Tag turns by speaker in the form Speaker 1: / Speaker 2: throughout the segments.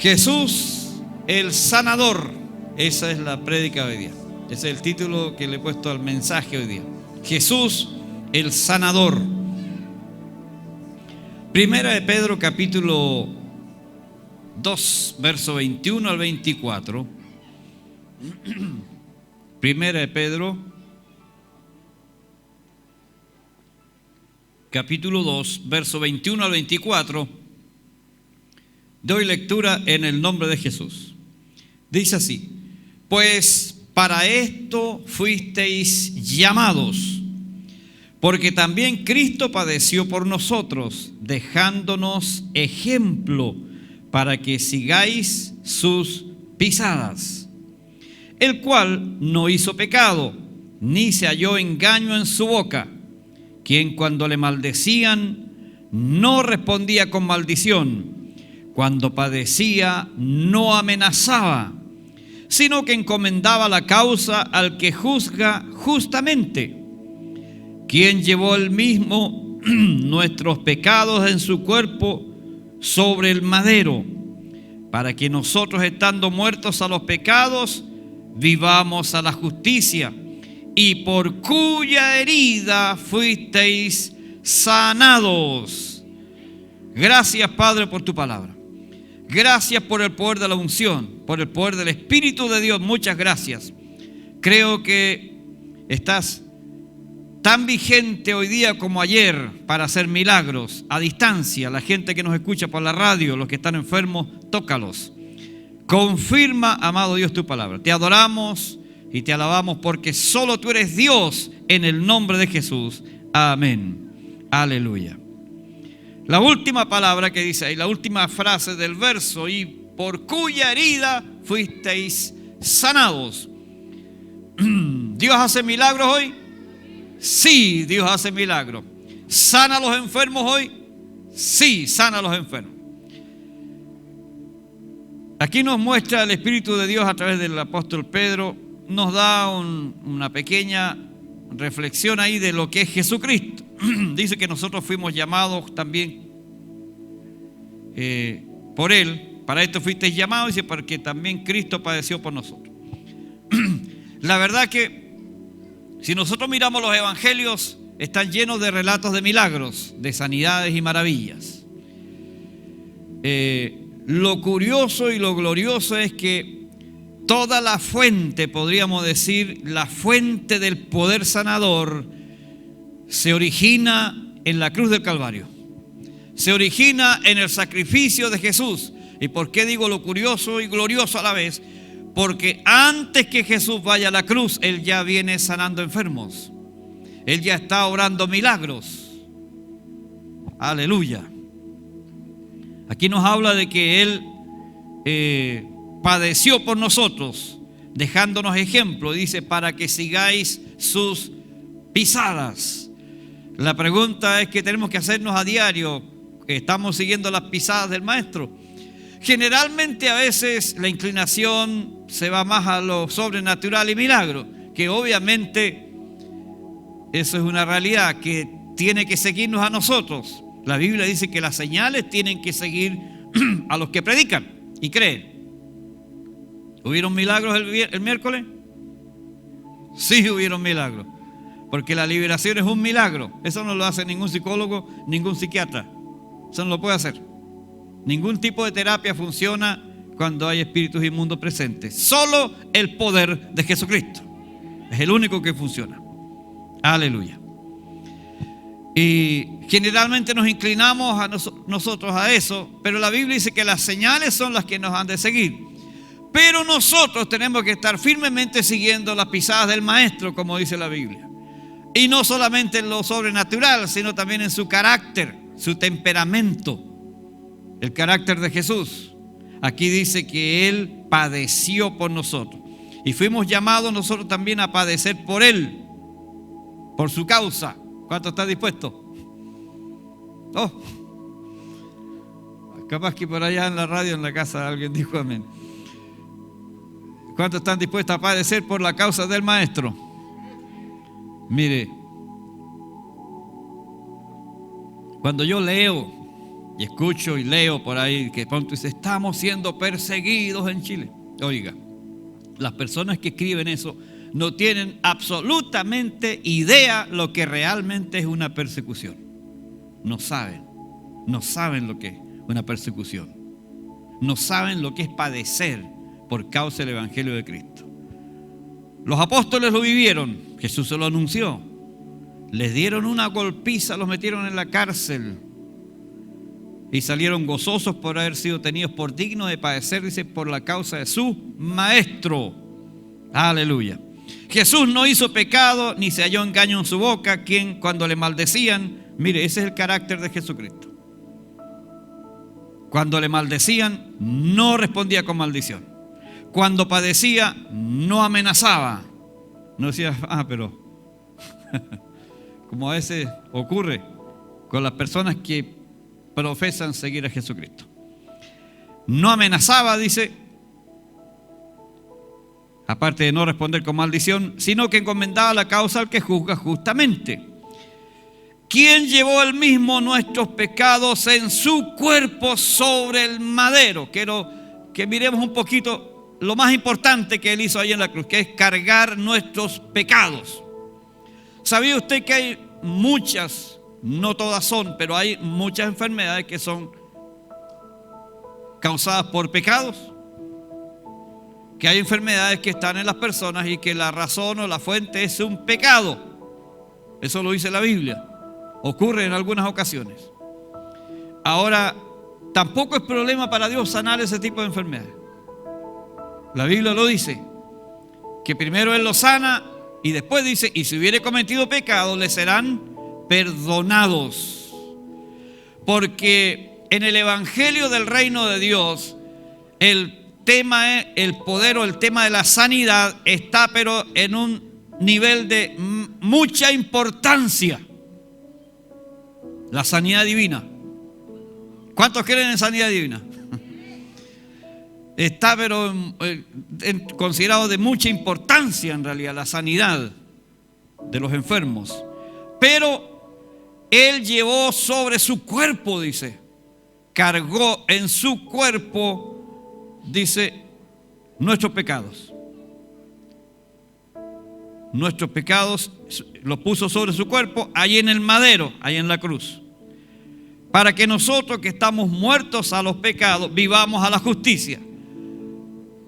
Speaker 1: Jesús el sanador. Esa es la prédica de hoy día. Ese es el título que le he puesto al mensaje hoy día. Jesús el sanador. Primera de Pedro capítulo 2, verso 21 al 24. Primera de Pedro capítulo 2, verso 21 al 24. Doy lectura en el nombre de Jesús. Dice así: pues para esto fuisteis llamados, porque también Cristo padeció por nosotros, dejándonos ejemplo para que sigáis sus pisadas, el cual no hizo pecado, ni se halló engaño en su boca, quien cuando le maldecían no respondía con maldición, cuando padecía no amenazaba, sino que encomendaba la causa al que juzga justamente, quien llevó él mismo nuestros pecados en su cuerpo sobre el madero, para que nosotros, estando muertos a los pecados, vivamos a la justicia, y por cuya herida fuisteis sanados. Gracias, Padre, por tu palabra. Gracias por el poder de la unción, por el poder del Espíritu de Dios. Muchas gracias. Creo que estás tan vigente hoy día como ayer para hacer milagros a distancia. La gente que nos escucha por la radio, los que están enfermos, tócalos. Confirma, amado Dios, tu palabra. Te adoramos y te alabamos porque solo tú eres Dios, en el nombre de Jesús. Amén. Aleluya. La última palabra que dice ahí, la última frase del verso: y por cuya herida fuisteis sanados. ¿Dios hace milagros hoy? Sí, Dios hace milagros. ¿Sana a los enfermos hoy? Sí, sana a los enfermos. Aquí nos muestra el Espíritu de Dios a través del apóstol Pedro. Nos da una pequeña reflexión ahí de lo que es Jesucristo. Dice que nosotros fuimos llamados también por Él. Para esto fuisteis llamados, dice, porque también Cristo padeció por nosotros. La verdad que si nosotros miramos los evangelios, están llenos de relatos de milagros, de sanidades y maravillas. Lo curioso y lo glorioso es que toda la fuente, podríamos decir, la fuente del poder sanador, se origina en la cruz del Calvario. Se origina en el sacrificio de Jesús. ¿Y por qué digo lo curioso y glorioso a la vez? Porque antes que Jesús vaya a la cruz, Él ya viene sanando enfermos. Él ya está obrando milagros. Aleluya. Aquí nos habla de que Él padeció por nosotros, dejándonos ejemplo. Dice, para que sigáis sus pisadas. La pregunta es que tenemos que hacernos a diario. ¿Estamos siguiendo las pisadas del Maestro? Generalmente a veces la inclinación se va más a lo sobrenatural y milagro, que obviamente eso es una realidad que tiene que seguirnos a nosotros. La Biblia dice que las señales tienen que seguir a los que predican y creen. ¿Hubieron milagros el miércoles? Sí, hubieron milagros. Porque la liberación es un milagro. Eso no lo hace ningún psicólogo, ningún psiquiatra. Eso no lo puede hacer. Ningún tipo de terapia funciona cuando hay espíritus inmundos presentes. Solo el poder de Jesucristo es el único que funciona. Aleluya. Y generalmente nos inclinamos a nosotros a eso, pero la Biblia dice que las señales son las que nos han de seguir. Pero nosotros tenemos que estar firmemente siguiendo las pisadas del Maestro, como dice la Biblia. Y no solamente en lo sobrenatural, sino también en su carácter, su temperamento, el carácter de Jesús. Aquí dice que Él padeció por nosotros. Y fuimos llamados nosotros también a padecer por Él, por su causa. ¿Cuánto está dispuesto? Oh, capaz que por allá en la radio, en la casa, alguien dijo amén. ¿Cuántos están dispuestos a padecer por la causa del Maestro? Mire, cuando yo leo Y escucho y leo por ahí que pronto dice, estamos siendo perseguidos en Chile. Oiga, las personas que escriben eso no tienen absolutamente idea lo que realmente es una persecución. No saben lo que es una persecución. No saben lo que es padecer por causa del Evangelio de Cristo. Los apóstoles lo vivieron, Jesús se lo anunció. Les dieron una golpiza, los metieron en la cárcel y salieron gozosos por haber sido tenidos por dignos de padecer, dice, por la causa de su maestro. Aleluya. Jesús no hizo pecado ni se halló engaño en su boca, quien cuando le maldecían, mire, ese es el carácter de Jesucristo. Cuando le maldecían, no respondía con maldición. Cuando padecía, no amenazaba. No decía, pero como a veces ocurre con las personas que profesan seguir a Jesucristo. No amenazaba, dice, aparte de no responder con maldición, sino que encomendaba la causa al que juzga justamente. ¿Quién llevó él mismo nuestros pecados en su cuerpo sobre el madero? Quiero que miremos un poquito lo más importante que él hizo ahí en la cruz, que es cargar nuestros pecados. ¿Sabía usted que hay muchas, no todas son, pero hay muchas enfermedades que son causadas por pecados? Que hay enfermedades que están en las personas y que la razón o la fuente es un pecado. Eso lo dice la Biblia. Ocurre en algunas ocasiones. Ahora, tampoco es problema para Dios sanar ese tipo de enfermedades. La Biblia lo dice, que primero Él lo sana y después dice, y si hubiere cometido pecado, le serán perdonados. Porque en el Evangelio del Reino de Dios, el tema, el poder o el tema de la sanidad está pero en un nivel de mucha importancia. La sanidad divina. ¿Cuántos creen en sanidad divina? Está pero considerado de mucha importancia en realidad la sanidad de los enfermos. Pero Él llevó sobre su cuerpo, dice, cargó en su cuerpo, dice, nuestros pecados. Nuestros pecados los puso sobre su cuerpo, ahí en el madero, ahí en la cruz. Para que nosotros que estamos muertos a los pecados, vivamos a la justicia.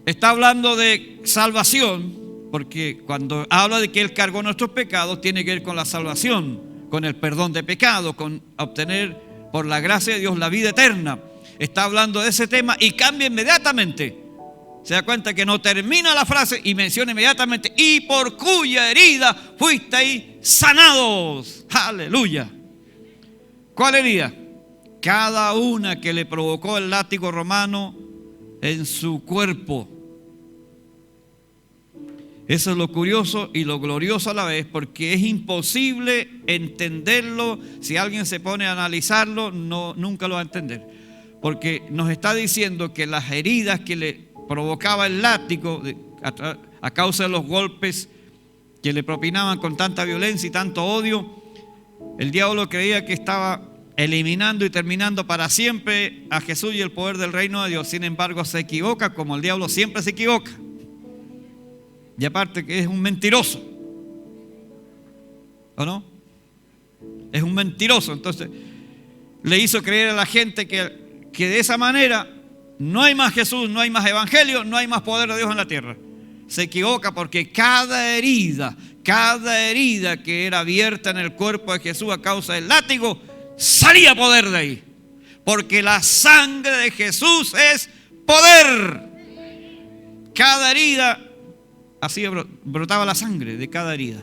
Speaker 1: Está hablando de salvación, porque cuando habla de que Él cargó nuestros pecados, tiene que ver con la salvación, con el perdón de pecados, con obtener por la gracia de Dios la vida eterna. Está hablando de ese tema y cambia inmediatamente. Se da cuenta que no termina la frase y menciona inmediatamente, y por cuya herida fuisteis sanados. Aleluya. ¿Cuál herida? Cada una que le provocó el látigo romano en su cuerpo. Eso es lo curioso y lo glorioso a la vez, porque es imposible entenderlo. Si alguien se pone a analizarlo, nunca lo va a entender. Porque nos está diciendo que las heridas que le provocaba el látigo a causa de los golpes que le propinaban con tanta violencia y tanto odio, el diablo creía que estaba eliminando y terminando para siempre a Jesús y el poder del reino de Dios. Sin embargo, se equivoca, como el diablo siempre se equivoca. Y aparte que es un mentiroso, ¿o no? Es un mentiroso. Entonces le hizo creer a la gente que de esa manera no hay más Jesús, no hay más evangelio, no hay más poder de Dios en la tierra. Se equivoca porque cada herida que era abierta en el cuerpo de Jesús a causa del látigo, salía poder de ahí. Porque la sangre de Jesús es poder. Cada herida, así brotaba la sangre de cada herida.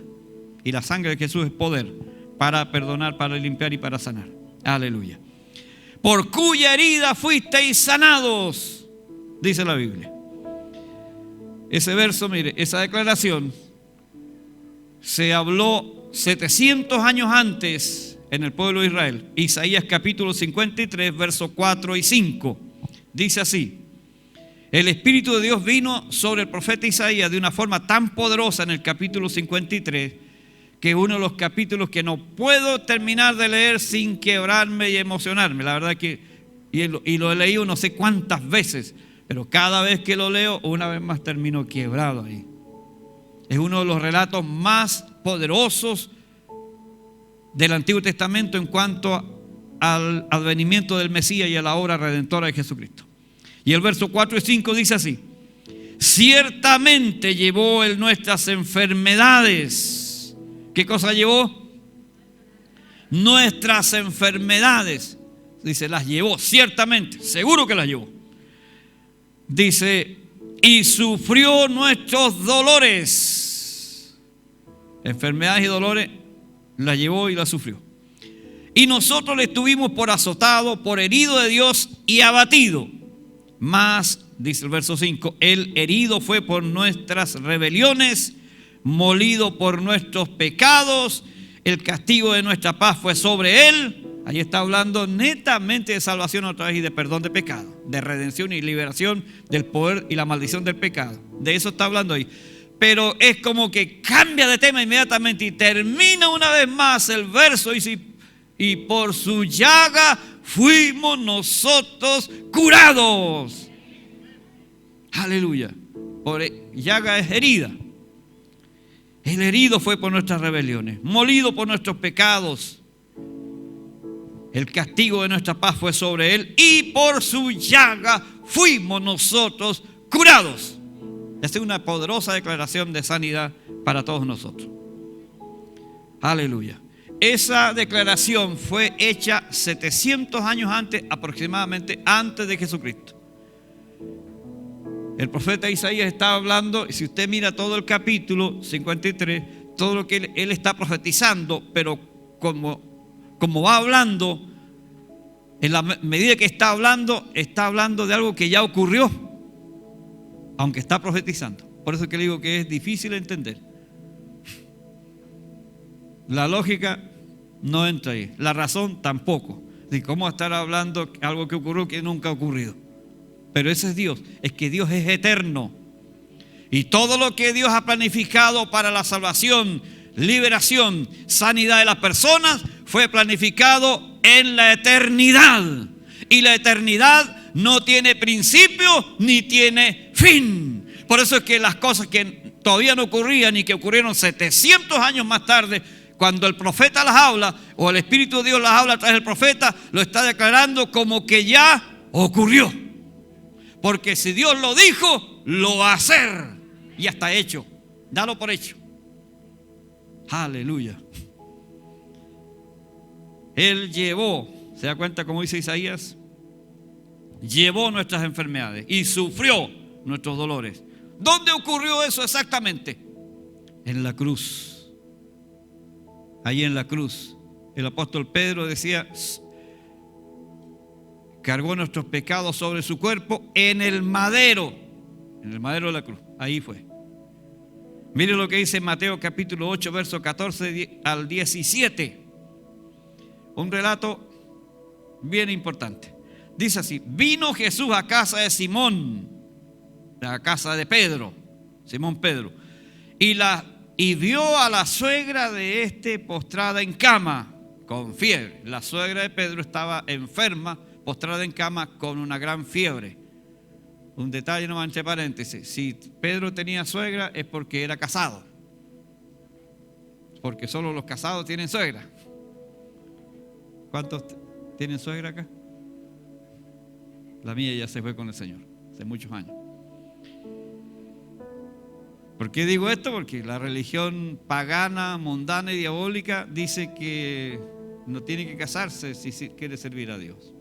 Speaker 1: Y la sangre de Jesús es poder para perdonar, para limpiar y para sanar. Aleluya. Por cuya herida fuisteis sanados, dice la Biblia. Ese verso, mire, esa declaración se habló 700 años antes en el pueblo de Israel. Isaías capítulo 53, versos 4 y 5. Dice así: el Espíritu de Dios vino sobre el profeta Isaías de una forma tan poderosa en el capítulo 53, que uno de los capítulos que no puedo terminar de leer sin quebrarme y emocionarme. La verdad que y lo he leído no sé cuántas veces, pero cada vez que lo leo, una vez más termino quebrado ahí. Es uno de los relatos más poderosos del Antiguo Testamento en cuanto al advenimiento del Mesías y a la obra redentora de Jesucristo. Y el verso 4 y 5 dice así: ciertamente llevó Él nuestras enfermedades. ¿Qué cosa llevó? Nuestras enfermedades. Dice, las llevó, ciertamente, seguro que las llevó. Dice, y sufrió nuestros dolores. Enfermedades y dolores las llevó y las sufrió. Y nosotros le estuvimos por azotado, por herido de Dios y abatido. Mas, dice el verso 5, el herido fue por nuestras rebeliones, molido por nuestros pecados, el castigo de nuestra paz fue sobre él. Ahí está hablando netamente de salvación otra vez y de perdón de pecado, de redención y liberación del poder y la maldición del pecado. De eso está hablando ahí. Pero es como que cambia de tema inmediatamente y termina una vez más el verso y dice, y por su llaga fuimos nosotros curados. Aleluya. Por llaga es herida. El herido fue por nuestras rebeliones, molido por nuestros pecados. El castigo de nuestra paz fue sobre él y por su llaga fuimos nosotros curados. Esta es una poderosa declaración de sanidad para todos nosotros. Aleluya. Esa declaración fue hecha 700 años antes, aproximadamente antes de Jesucristo. El profeta Isaías estaba hablando, y si usted mira todo el capítulo 53, todo lo que él está profetizando, pero como va hablando, en la medida que está hablando de algo que ya ocurrió, aunque está profetizando. Por eso es que le digo que es difícil entender. La lógica no entra ahí, la razón tampoco. ¿De cómo estar hablando algo que ocurrió que nunca ha ocurrido? Pero ese es Dios, es que Dios es eterno. Y todo lo que Dios ha planificado para la salvación, liberación, sanidad de las personas, fue planificado en la eternidad. Y la eternidad no tiene principio ni tiene fin. Por eso es que las cosas que todavía no ocurrían y que ocurrieron 700 años más tarde, cuando el profeta las habla, o el Espíritu de Dios las habla a través del profeta, lo está declarando como que ya ocurrió. Porque si Dios lo dijo, lo va a hacer. Ya está hecho. Dalo por hecho. Aleluya. Él llevó, ¿se da cuenta cómo dice Isaías? Llevó nuestras enfermedades y sufrió nuestros dolores. ¿Dónde ocurrió eso exactamente? En la cruz. Ahí en la cruz. El apóstol Pedro decía, cargó nuestros pecados sobre su cuerpo en el madero de la cruz. Ahí fue. Mire lo que dice Mateo capítulo 8, verso 14 al 17. Un relato bien importante. Dice así: vino Jesús a casa de Simón, a casa de Pedro, Simón Pedro, y vio a la suegra de este postrada en cama con fiebre. La suegra de Pedro estaba enferma, postrada en cama con una gran fiebre. Un detalle nomás entre paréntesis: si Pedro tenía suegra es porque era casado, porque solo los casados tienen suegra. ¿Cuántos tienen suegra acá? La mía ya se fue con el Señor hace muchos años. ¿Por qué digo esto? Porque la religión pagana, mundana y diabólica dice que no tiene que casarse si quiere servir a Dios.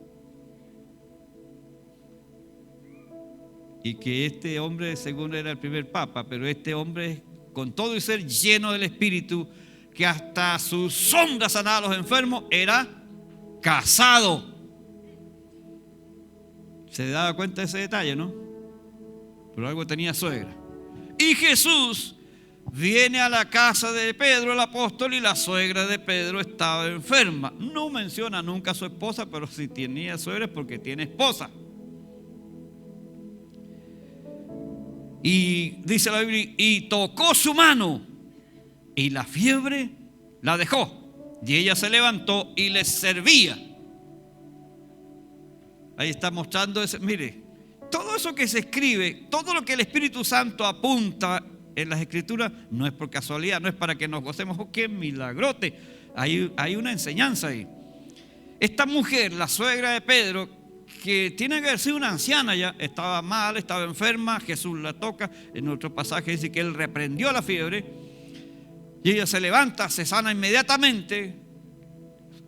Speaker 1: Y que este hombre, según era el primer papa, pero este hombre, con todo y ser lleno del Espíritu, que hasta su sombra sanaba a los enfermos, era casado. ¿Se daba cuenta de ese detalle, no? Pero algo tenía suegra. Y Jesús viene a la casa de Pedro el apóstol y la suegra de Pedro estaba enferma. No menciona nunca a su esposa, pero si tenía suegra es porque tiene esposa. Y dice la Biblia, y tocó su mano y la fiebre la dejó. Y ella se levantó y les servía. Ahí está mostrando eso. Mire, todo eso que se escribe, todo lo que el Espíritu Santo apunta en las Escrituras, no es por casualidad, no es para que nos gocemos. ¡Oh, qué milagrote! Hay una enseñanza ahí. Esta mujer, la suegra de Pedro, que tiene que haber sido una anciana ya, estaba mal, estaba enferma, Jesús la toca. En otro pasaje dice que él reprendió la fiebre y ella se levanta, se sana inmediatamente,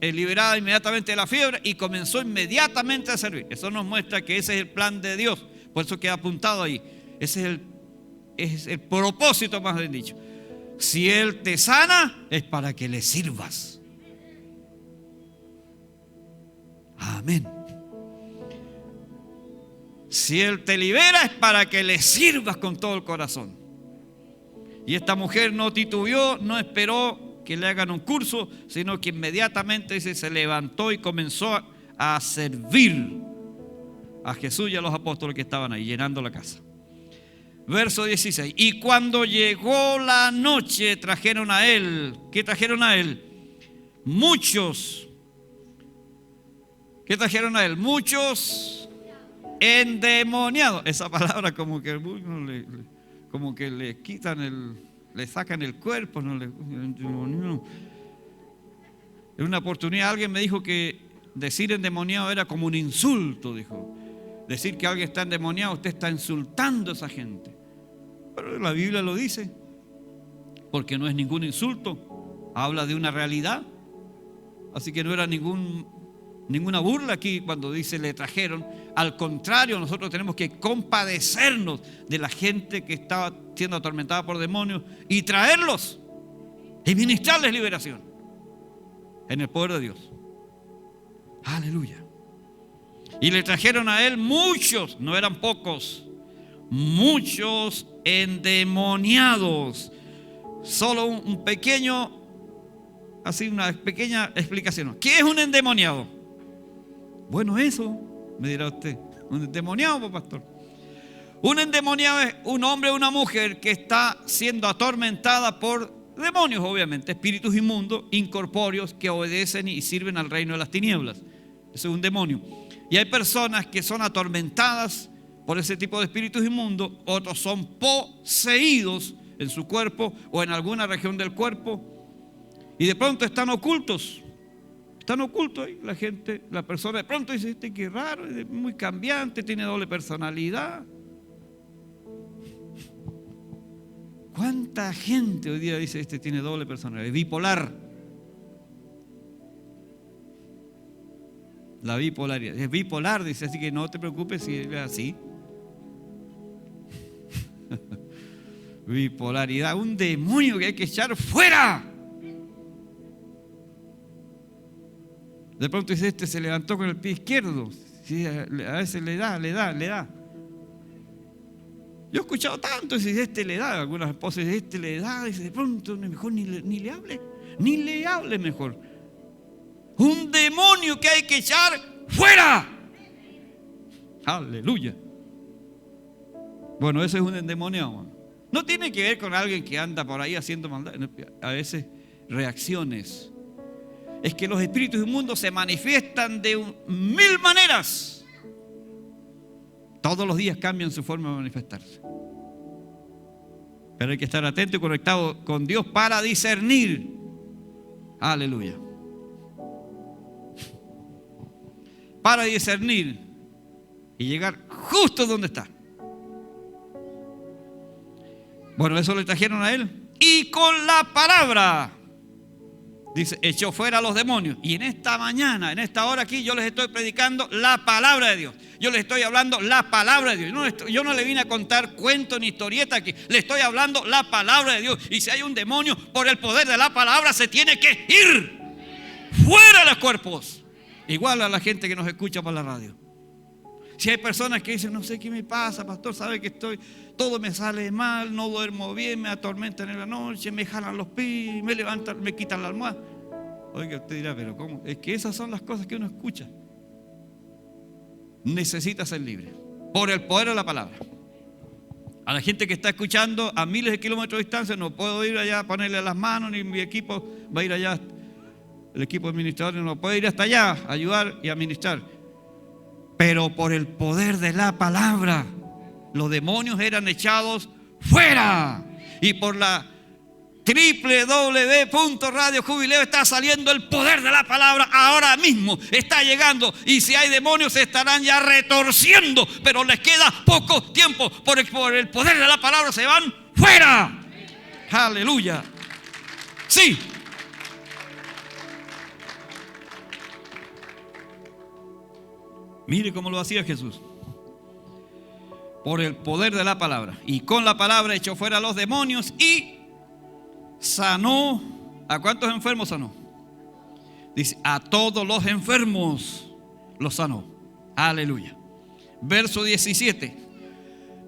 Speaker 1: es liberada inmediatamente de la fiebre y comenzó inmediatamente a servir. Eso nos muestra que ese es el plan de Dios, por eso queda apuntado ahí. Ese es el propósito, más bien dicho. Si Él te sana, es para que le sirvas. Amén. Si Él te libera, es para que le sirvas con todo el corazón. Y esta mujer no titubeó, no esperó que le hagan un curso, sino que inmediatamente se levantó y comenzó a servir a Jesús y a los apóstoles que estaban ahí llenando la casa. Verso 16. Y cuando llegó la noche, trajeron a él. ¿Qué trajeron a él? Muchos. ¿Qué trajeron a él? Muchos endemoniados. Esa palabra como que le quitan le sacan el cuerpo. En una oportunidad alguien me dijo que decir endemoniado era como un insulto, dijo. Decir que alguien está endemoniado, usted está insultando a esa gente. Pero la Biblia lo dice, porque no es ningún insulto, habla de una realidad. Así que no era ninguna burla aquí cuando dice le trajeron. Al contrario, nosotros tenemos que compadecernos de la gente que estaba siendo atormentada por demonios y traerlos y ministrarles liberación en el poder de Dios. Aleluya. Y le trajeron a él muchos, no eran pocos, muchos endemoniados. Solo un pequeño, así una pequeña explicación. ¿Qué es un endemoniado? Bueno, eso, me dirá usted. Un endemoniado, pastor. Un endemoniado es un hombre o una mujer que está siendo atormentada por demonios, obviamente, espíritus inmundos, incorpóreos, que obedecen y sirven al reino de las tinieblas. Eso es un demonio. Y hay personas que son atormentadas por ese tipo de espíritus inmundos, otros son poseídos en su cuerpo o en alguna región del cuerpo y de pronto están ocultos ahí. La persona de pronto dice, qué raro, es muy cambiante, tiene doble personalidad. ¿Cuánta gente hoy día dice, tiene doble personalidad, es bipolar? La bipolaridad, es bipolar, dice, así que no te preocupes si es así. Bipolaridad, un demonio que hay que echar fuera. De pronto dice, se levantó con el pie izquierdo. Sí, a veces le da. Yo he escuchado tanto, dice, le da, algunas esposas dicen, le da, dice, de pronto mejor ni le hable mejor. Un demonio que hay que echar fuera. Aleluya. Bueno, eso es un endemoniado. No tiene que ver con alguien que anda por ahí haciendo maldad. A veces reacciones. Es que los espíritus inmundos se manifiestan de 1000 maneras. Todos los días cambian su forma de manifestarse. Pero hay que estar atento y conectado con Dios para discernir. Aleluya. Para discernir y llegar justo donde está. Bueno, eso le trajeron a él. Y con la palabra, dice, echó fuera a los demonios. Y en esta mañana, en esta hora aquí, yo les estoy predicando la palabra de Dios. Yo les estoy hablando la palabra de Dios. Yo no le vine a contar cuento ni historieta aquí. Le estoy hablando la palabra de Dios. Y si hay un demonio, por el poder de la palabra se tiene que ir fuera de los cuerpos. Igual a la gente que nos escucha por la radio. Si hay personas que dicen, no sé qué me pasa, pastor, sabe que todo me sale mal, no duermo bien, me atormentan en la noche, me jalan los pies, me levantan, me quitan la almohada. Oiga, usted dirá, pero ¿cómo? Es que esas son las cosas que uno escucha. Necesita ser libre por el poder de la palabra. A la gente que está escuchando a miles de kilómetros de distancia, no puedo ir allá a ponerle las manos, ni mi equipo va a ir allá. El equipo administrador no puede ir hasta allá a ayudar y administrar. pero por el poder de la palabra, los demonios eran echados fuera. Y por la www.Radio Jubileo está saliendo el poder de la palabra. Ahora mismo está llegando. Y si hay demonios se estarán ya retorciendo, pero les queda poco tiempo. Por el poder de la palabra se van fuera. Aleluya. Sí. Mire cómo lo hacía Jesús. Por el poder de la palabra. Y con la palabra echó fuera a los demonios y sanó. ¿A cuántos enfermos sanó? Dice, a todos los enfermos los sanó. Aleluya. Verso 17.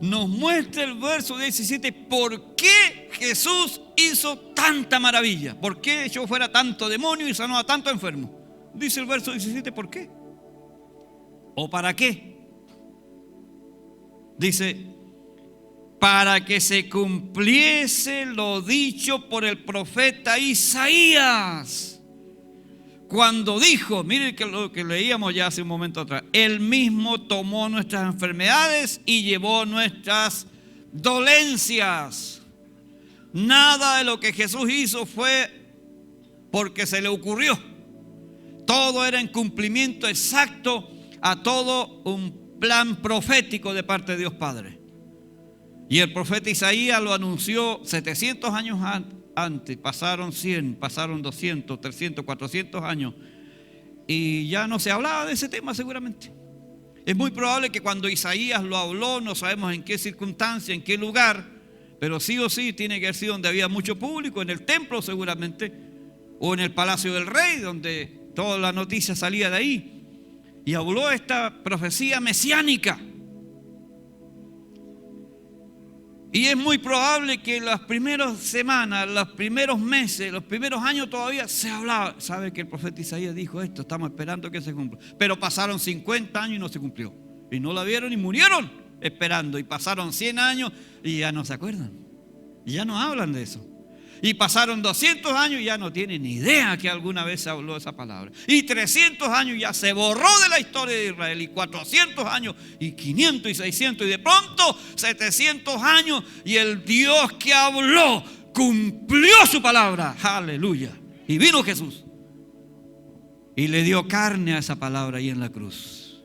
Speaker 1: Nos muestra el verso 17 por qué Jesús hizo tanta maravilla. ¿Por qué echó fuera tanto demonio y sanó a tanto enfermo? Dice el verso 17, ¿por qué? ¿O para qué? Dice, para que se cumpliese lo dicho por el profeta Isaías, cuando dijo, miren que lo que leíamos ya hace un momento atrás, Él mismo tomó nuestras enfermedades y llevó nuestras dolencias. Nada de lo que Jesús hizo fue porque se le ocurrió. Todo era en cumplimiento exacto a todo un plan profético de parte de Dios Padre. Y el profeta Isaías lo anunció 700 años antes. Pasaron 100, pasaron 200, 300, 400 años. Y ya no se hablaba de ese tema seguramente. Es muy probable que cuando Isaías lo habló, no sabemos en qué circunstancia, en qué lugar, pero sí o sí tiene que haber sido donde había mucho público, en el templo seguramente, o en el palacio del rey, donde toda la noticia salía de ahí. Y habló esta profecía mesiánica. Y es muy probable que las primeras semanas, los primeros meses, los primeros años todavía se hablaba. ¿Sabe que el profeta Isaías dijo esto? Estamos esperando que se cumpla. Pero pasaron 50 años y no se cumplió. Y no la vieron y murieron esperando. Y pasaron 100 años y ya no se acuerdan. Y ya no hablan de eso. Y pasaron 200 años y ya no tienen ni idea que alguna vez se habló esa palabra. Y 300 años ya se borró de la historia de Israel. Y 400 años y 500 y 600 y de pronto 700 años y el Dios que habló cumplió su palabra. Aleluya. Y vino Jesús y le dio carne a esa palabra ahí en la cruz.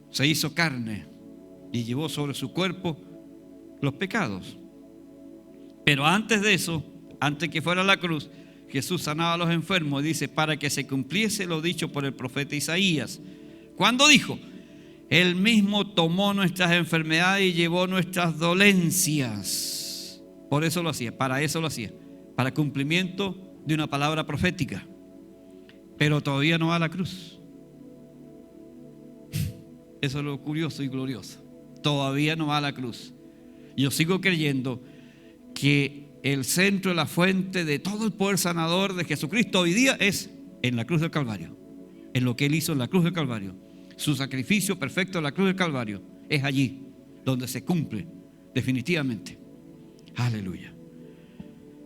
Speaker 1: Se hizo carne y llevó sobre su cuerpo los pecados. Pero antes de eso, antes que fuera a la cruz, Jesús sanaba a los enfermos. Dice, para que se cumpliese lo dicho por el profeta Isaías. Cuando dijo, Él mismo tomó nuestras enfermedades y llevó nuestras dolencias. Por eso lo hacía, para eso lo hacía. Para cumplimiento de una palabra profética. Pero todavía no va a la cruz. Eso es lo curioso y glorioso. Todavía no va a la cruz. Yo sigo creyendo que el centro de la fuente de todo el poder sanador de Jesucristo hoy día es en la cruz del Calvario, en lo que Él hizo en la cruz del Calvario. Su sacrificio perfecto en la cruz del Calvario es allí donde se cumple definitivamente. Aleluya.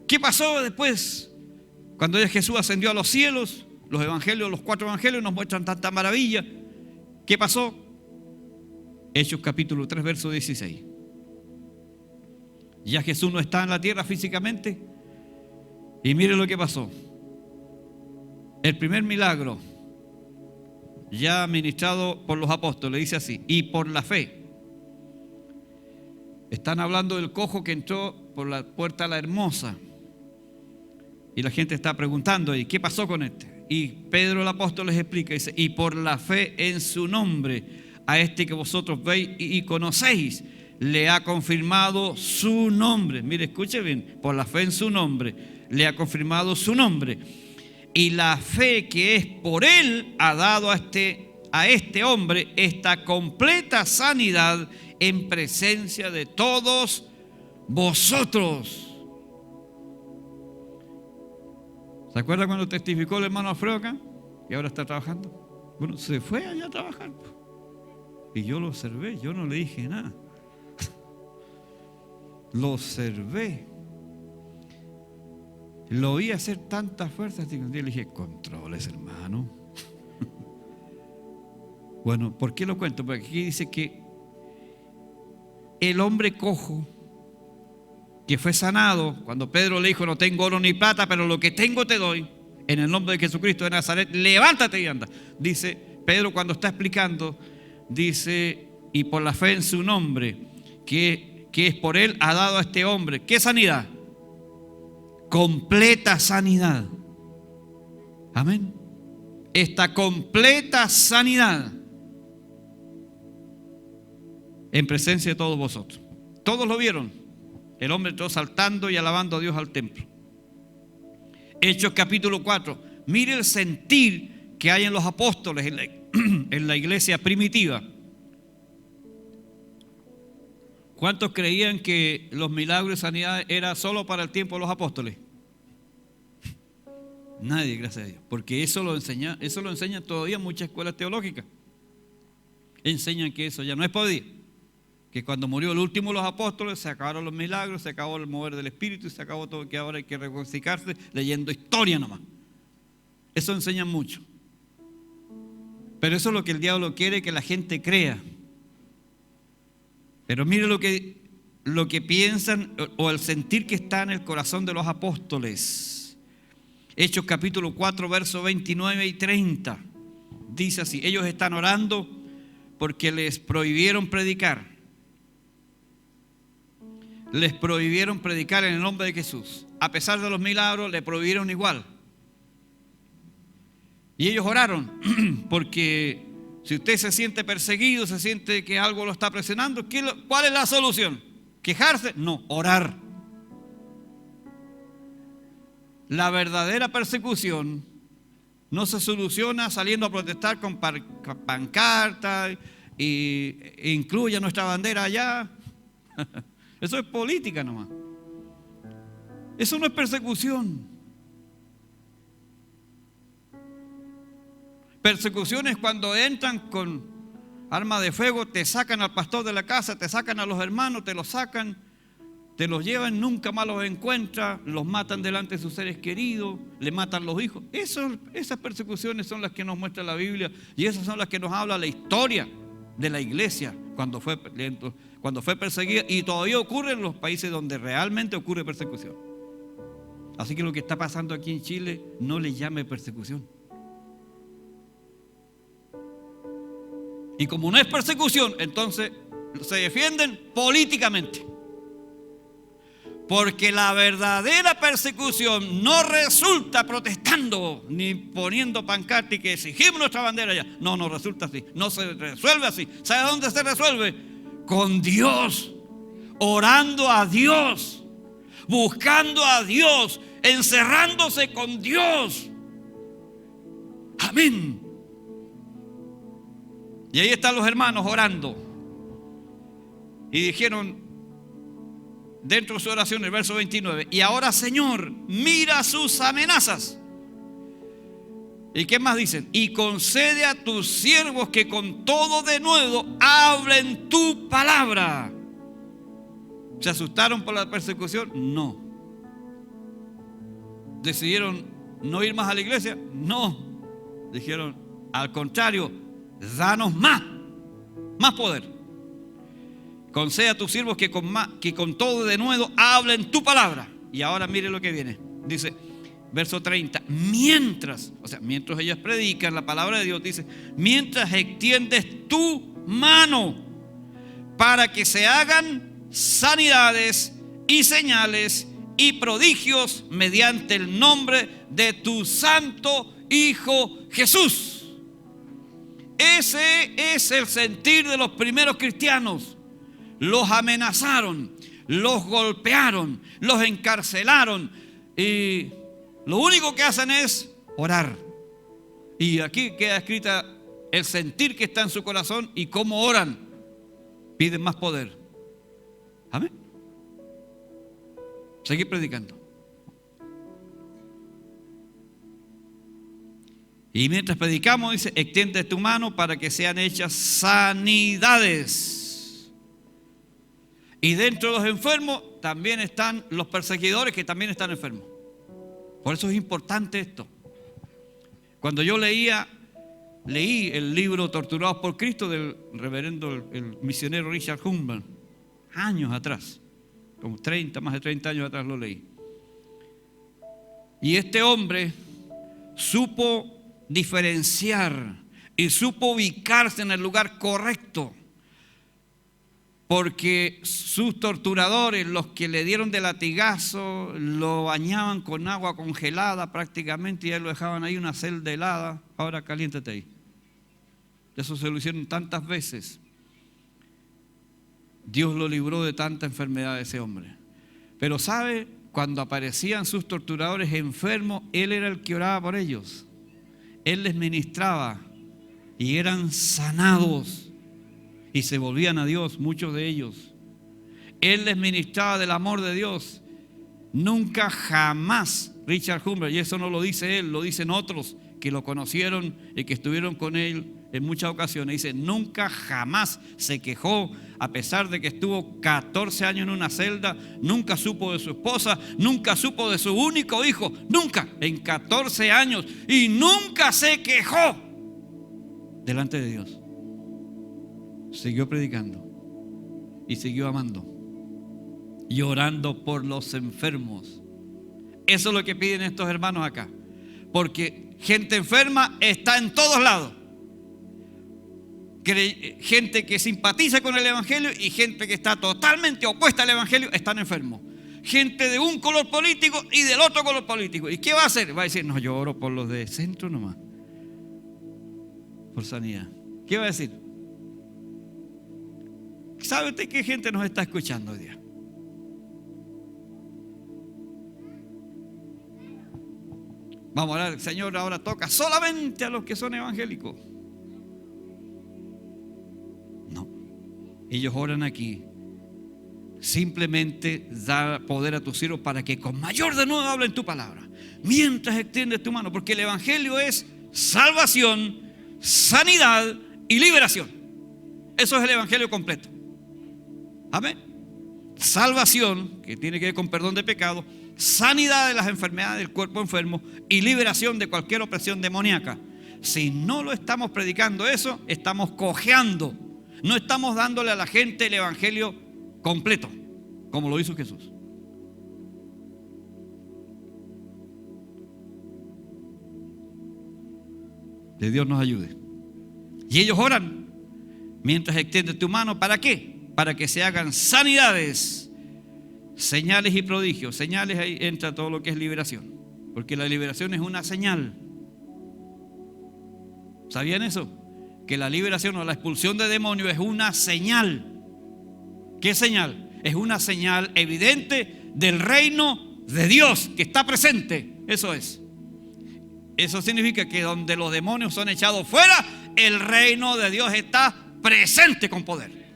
Speaker 1: ¿Qué pasó después? Cuando Jesús ascendió a los cielos, los evangelios, los 4 evangelios nos muestran tanta maravilla. ¿Qué pasó? Hechos capítulo 3, verso 16. Ya Jesús no está en la tierra físicamente. Y mire lo que pasó. El primer milagro, ya ministrado por los apóstoles, dice así: y por la fe. Están hablando del cojo que entró por la puerta a la Hermosa. Y la gente está preguntando, ¿y qué pasó con este? Y Pedro el apóstol les explica, dice, y por la fe en su nombre, a este que vosotros veis y conocéis, le ha confirmado su nombre. Mire, escuche bien, por la fe en su nombre, le ha confirmado su nombre. Y la fe que es por él ha dado a este hombre esta completa sanidad en presencia de todos vosotros. ¿Se acuerda cuando testificó el hermano Alfredo acá? Y ahora está trabajando. Bueno, se fue allá a trabajar. Y yo lo observé, yo no le dije nada. Lo observé. Lo oí hacer tantas fuerzas que un día le dije, controles, hermano. Bueno, ¿por qué lo cuento? Porque aquí dice que el hombre cojo que fue sanado, cuando Pedro le dijo, no tengo oro ni plata, pero lo que tengo te doy, en el nombre de Jesucristo de Nazaret, levántate y anda. Dice Pedro cuando está explicando, dice, y por la fe en su nombre, que es por él, ha dado a este hombre, ¿qué sanidad? Completa sanidad. Amén. Esta completa sanidad en presencia de todos vosotros. Todos lo vieron. El hombre entró saltando y alabando a Dios al templo. Hechos capítulo 4. Mire el sentir que hay en los apóstoles en la iglesia primitiva. ¿Cuántos creían que los milagros y sanidades era solo para el tiempo de los apóstoles? Nadie, gracias a Dios. Porque eso lo enseñan todavía muchas escuelas teológicas. Enseñan que eso ya no es poder. Que cuando murió el último de los apóstoles se acabaron los milagros, se acabó el mover del Espíritu y se acabó todo, que ahora hay que regocijarse leyendo historia nomás. Eso enseñan mucho. Pero eso es lo que el diablo quiere que la gente crea. Pero mire lo que piensan o el sentir que está en el corazón de los apóstoles. Hechos capítulo 4, versos 29 y 30. Dice así, ellos están orando porque les prohibieron predicar. Les prohibieron predicar en el nombre de Jesús. A pesar de los milagros, le prohibieron igual. Y ellos oraron, porque si usted se siente perseguido, se siente que algo lo está presionando, ¿cuál es la solución? ¿Quejarse? No, orar. La verdadera persecución no se soluciona saliendo a protestar con pancartas e incluya nuestra bandera allá. Eso es política nomás. Eso no es persecución. Persecución es cuando entran con arma de fuego, te sacan al pastor de la casa, te sacan a los hermanos, te los sacan, te los llevan, nunca más los encuentran, los matan delante de sus seres queridos, le matan los hijos. Esas persecuciones son las que nos muestra la Biblia y esas son las que nos habla la historia de la iglesia cuando fue perseguida, y todavía ocurre en los países donde realmente ocurre persecución. Así que lo que está pasando aquí en Chile no le llame persecución. Y como no es persecución, entonces se defienden políticamente. Porque la verdadera persecución no resulta protestando ni poniendo pancarta y que exigimos nuestra bandera allá. No resulta así. No se resuelve así. ¿Sabe dónde se resuelve? Con Dios, orando a Dios, buscando a Dios, encerrándose con Dios. Amén. Y ahí están los hermanos orando. Y dijeron, dentro de su oración, el verso 29, y ahora, Señor, mira sus amenazas. ¿Y qué más dicen? Y concede a tus siervos que con todo denuedo hablen tu palabra. ¿Se asustaron por la persecución? No. ¿Decidieron no ir más a la iglesia? No. Dijeron, al contrario, danos más poder. Concede a tus siervos que con todo denuedo hablen tu palabra. Y ahora mire lo que viene. Dice, verso 30, mientras ellos predican la palabra de Dios, dice, mientras extiendes tu mano para que se hagan sanidades y señales y prodigios mediante el nombre de tu santo Hijo Jesús. Ese es el sentir de los primeros cristianos. Los amenazaron, los golpearon, los encarcelaron y lo único que hacen es orar. Y aquí queda escrita el sentir que está en su corazón y cómo oran. Piden más poder. Amén. Seguir predicando. Y mientras predicamos, dice, extiende tu mano para que sean hechas sanidades. Y dentro de los enfermos también están los perseguidores que también están enfermos. Por eso es importante esto. Cuando yo leía leí el libro Torturados por Cristo del reverendo, el misionero Richard Humble, años atrás, como más de 30 años atrás lo leí. Y este hombre supo diferenciar y supo ubicarse en el lugar correcto, porque sus torturadores, los que le dieron de latigazo, lo bañaban con agua congelada prácticamente y él lo dejaban ahí una celda helada. Ahora caliéntate ahí. Eso se lo hicieron tantas veces. Dios lo libró de tanta enfermedad de ese hombre. Pero ¿sabe? Cuando aparecían sus torturadores enfermos, él era el que oraba por ellos. Él les ministraba y eran sanados y se volvían a Dios, muchos de ellos. Él les ministraba del amor de Dios. Nunca jamás, Richard Humber, y eso no lo dice él, lo dicen otros que lo conocieron y que estuvieron con él en muchas ocasiones. Dice, nunca jamás se quejó, a pesar de que estuvo 14 años en una celda. Nunca supo de su esposa, nunca supo de su único hijo, nunca, en 14 años, y nunca se quejó delante de Dios. Siguió predicando y siguió amando y orando por los enfermos. Eso es lo que piden estos hermanos acá, porque gente enferma está en todos lados. Gente que simpatiza con el Evangelio y gente que está totalmente opuesta al Evangelio están enfermos. Gente de un color político y del otro color político. ¿Y qué va a hacer? Va a decir, no, yo oro por los de centro nomás, por sanidad. ¿Qué va a decir? ¿Sabe usted qué gente nos está escuchando hoy día? Vamos a hablar, Señor, ahora toca solamente a los que son evangélicos. No, ellos oran aquí. Simplemente da poder a tus siervos para que con mayor denuedo hablen tu palabra, mientras extiendes tu mano, porque el evangelio es salvación, sanidad y liberación. Eso es el evangelio completo. Amén. Salvación, que tiene que ver con perdón de pecado, sanidad de las enfermedades del cuerpo enfermo y liberación de cualquier opresión demoníaca. Si no lo estamos predicando eso, estamos cojeando. No estamos dándole a la gente el evangelio completo, como lo hizo Jesús. Que Dios nos ayude. Y ellos oran mientras extiendes tu mano. ¿Para qué? Para que se hagan sanidades, señales y prodigios. Señales, ahí entra todo lo que es liberación, porque la liberación es una señal. ¿Sabían eso? Que la liberación o la expulsión de demonios es una señal. ¿Qué señal? Es una señal evidente del reino de Dios que está presente. Eso es. Eso significa que donde los demonios son echados fuera, el reino de Dios está presente con poder.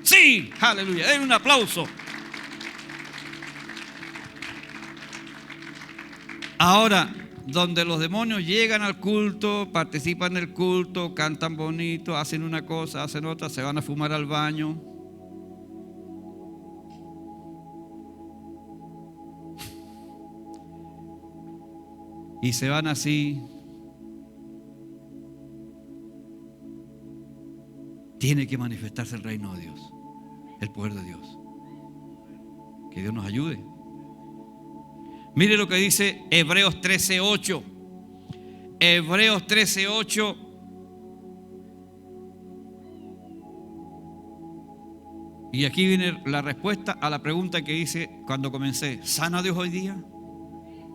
Speaker 1: Sí, aleluya, den un aplauso. Ahora, donde los demonios llegan al culto, participan del culto, cantan bonito, hacen una cosa, hacen otra, se van a fumar al baño. Y se van así. Tiene que manifestarse el reino de Dios, el poder de Dios. Que Dios nos ayude. Mire lo que dice Hebreos 13:8. Hebreos 13:8. Y aquí viene la respuesta a la pregunta que hice cuando comencé. ¿Sana Dios hoy día?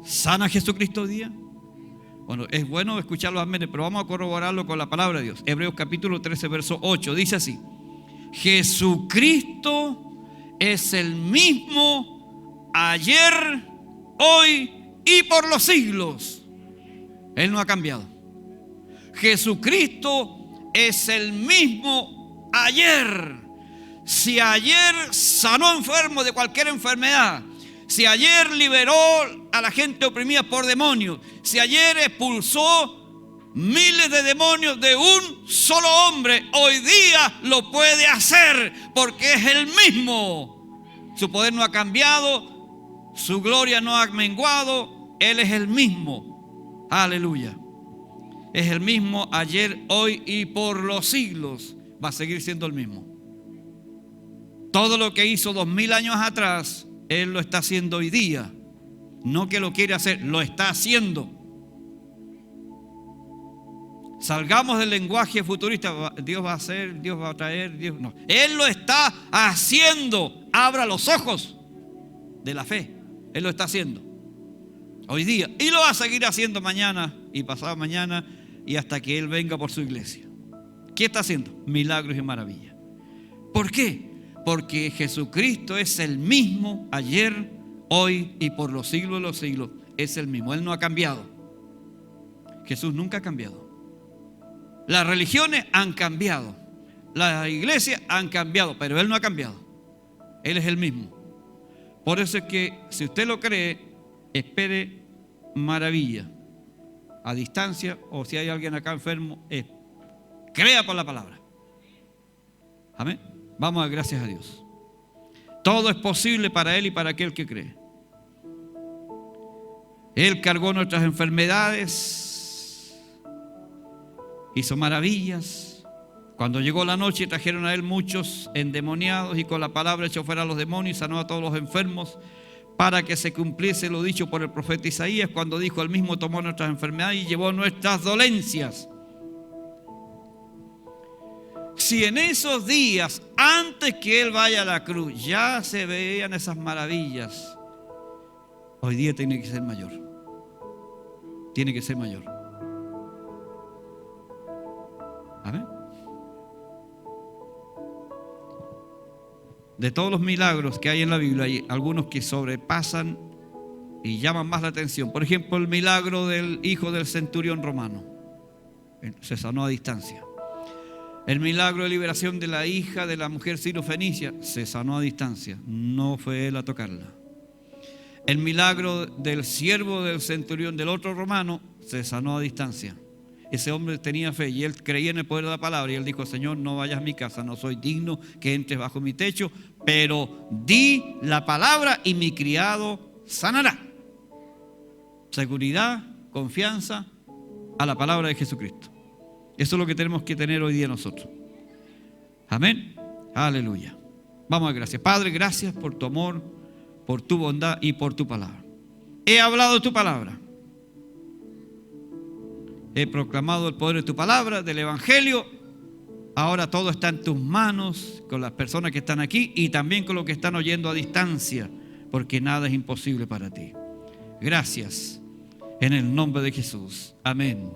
Speaker 1: ¿Sana Jesucristo hoy día? Bueno, es bueno escuchar los amenes, pero vamos a corroborarlo con la palabra de Dios. Hebreos capítulo 13, verso 8, dice así: Jesucristo es el mismo ayer, hoy y por los siglos. Él no ha cambiado. Jesucristo es el mismo ayer. Si ayer sanó enfermos de cualquier enfermedad, si ayer liberó a la gente oprimida por demonios, si ayer expulsó miles de demonios de un solo hombre, hoy día lo puede hacer porque es el mismo. Su poder no ha cambiado, su gloria no ha menguado, Él es el mismo. Aleluya. es el mismo ayer, hoy y por los siglos. Va a seguir siendo el mismo. Todo lo que hizo 2000 años atrás, Él lo está haciendo hoy día. No que lo quiere hacer, lo está haciendo. Salgamos del lenguaje futurista. Dios va a hacer, Dios va a traer, Dios no. Él lo está haciendo. Abra los ojos de la fe. Él lo está haciendo hoy día. Y lo va a seguir haciendo mañana y pasado mañana y hasta que Él venga por su iglesia. ¿Qué está haciendo? Milagros y maravillas. ¿Por qué? Porque Jesucristo es el mismo ayer, hoy y por los siglos de los siglos. Es el mismo. Él no ha cambiado. Jesús nunca ha cambiado. Las religiones han cambiado. Las iglesias han cambiado. Pero Él no ha cambiado. Él es el mismo. Por eso es que si usted lo cree, espere maravilla. A distancia, o si hay alguien acá enfermo, crea por la palabra. Amén. Vamos a dar gracias a Dios. Todo es posible para Él y para aquel que cree. Él cargó nuestras enfermedades, hizo maravillas. Cuando llegó la noche trajeron a Él muchos endemoniados y con la palabra echó fuera a los demonios y sanó a todos los enfermos, para que se cumpliese lo dicho por el profeta Isaías cuando dijo: Él mismo tomó nuestras enfermedades y llevó nuestras dolencias. Si en esos días, antes que Él vaya a la cruz, ya se veían esas maravillas, hoy día tiene que ser mayor. Tiene que ser mayor. Amén. De todos los milagros que hay en la Biblia, hay algunos que sobrepasan y llaman más la atención. Por ejemplo, el milagro del hijo del centurión romano. Se sanó a distancia. El milagro de liberación de la hija de la mujer sirofenicia. Se sanó a distancia. No fue él a tocarla. El milagro del siervo del centurión del otro romano. Se sanó a distancia. Ese hombre tenía fe y él creía en el poder de la palabra. Y él dijo: Señor, no vayas a mi casa, no soy digno que entres bajo mi techo, pero di la palabra y mi criado sanará. Seguridad, confianza a la palabra de Jesucristo. Eso es lo que tenemos que tener hoy día nosotros. Amén. Aleluya. Vamos a dar gracias. Padre, gracias por tu amor, por tu bondad y por tu palabra. He hablado tu palabra. He proclamado el poder de tu palabra, del evangelio. Ahora todo está en tus manos, con las personas que están aquí y también con los que están oyendo a distancia, porque nada es imposible para ti. Gracias. En el nombre de Jesús. Amén.